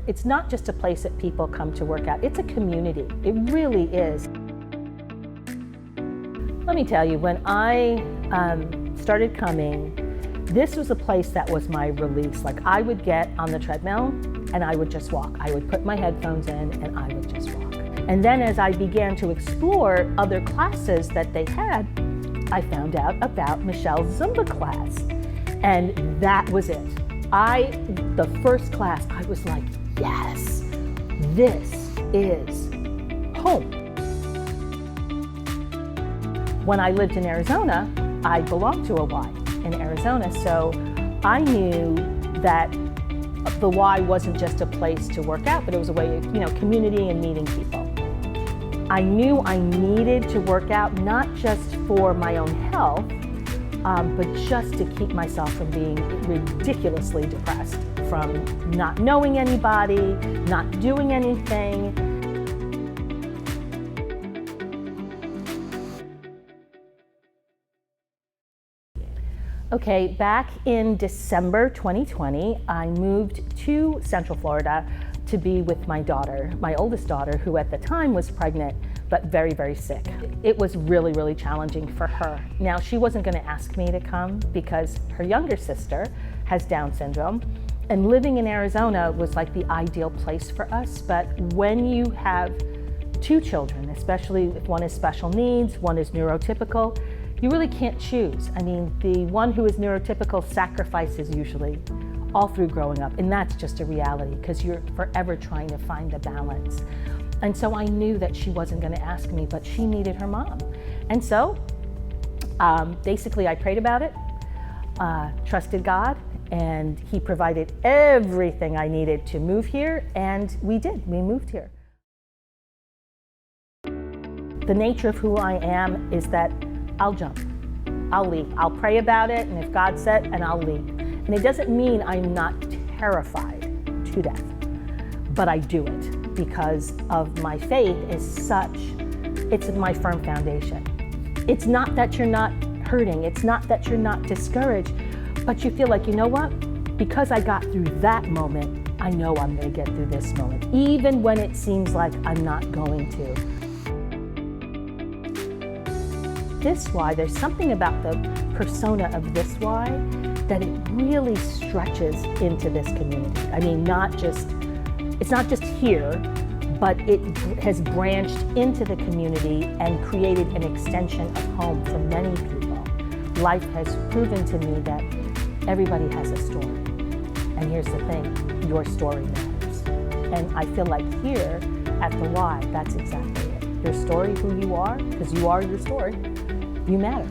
It's not just a place that people come to work out, it's a community. It really is. Let me tell you, when I started coming, this was a place that was my release. Like, I would get on the treadmill and I would just walk. I would put my headphones in and I would just walk. And then as I began to explore other classes that they had, I found out about Michelle's Zumba class. And that was it. The first class, I was like, yes, this is home. When I lived in Arizona, I belonged to a Y in Arizona, so I knew that the Y wasn't just a place to work out, but it was a way of, community and meeting people. I knew I needed to work out not just for my own health, but just to keep myself from being ridiculously depressed, from not knowing anybody, not doing anything. Okay, back in December 2020, I moved to Central Florida to be with my daughter, my oldest daughter, who at the time was pregnant, but very, very sick. It was really, really challenging for her. Now, she wasn't gonna ask me to come because her younger sister has Down syndrome, and living in Arizona was like the ideal place for us. But when you have two children, especially if one is special needs, one is neurotypical, you really can't choose. I mean, the one who is neurotypical sacrifices usually all through growing up, and that's just a reality because you're forever trying to find the balance. And so I knew that she wasn't gonna ask me, but she needed her mom. And so basically I prayed about it, trusted God, and He provided everything I needed to move here, and we did, we moved here. The nature of who I am is that I'll jump, I'll leap. I'll pray about it, and if God said, and I'll leap. And it doesn't mean I'm not terrified to death, but I do it because of my faith is such, it's my firm foundation. It's not that you're not hurting, it's not that you're not discouraged, but you feel like, you know what? Because I got through that moment, I know I'm gonna get through this moment, even when it seems like I'm not going to. This Y, there's something about the persona of this Y that it really stretches into this community. I mean, it's not just here, but it has branched into the community and created an extension of home for many people. Life has proven to me that everybody has a story. And here's the thing, your story matters. And I feel like here at the Y, that's exactly it. Your story, who you are, because you are your story, you matter.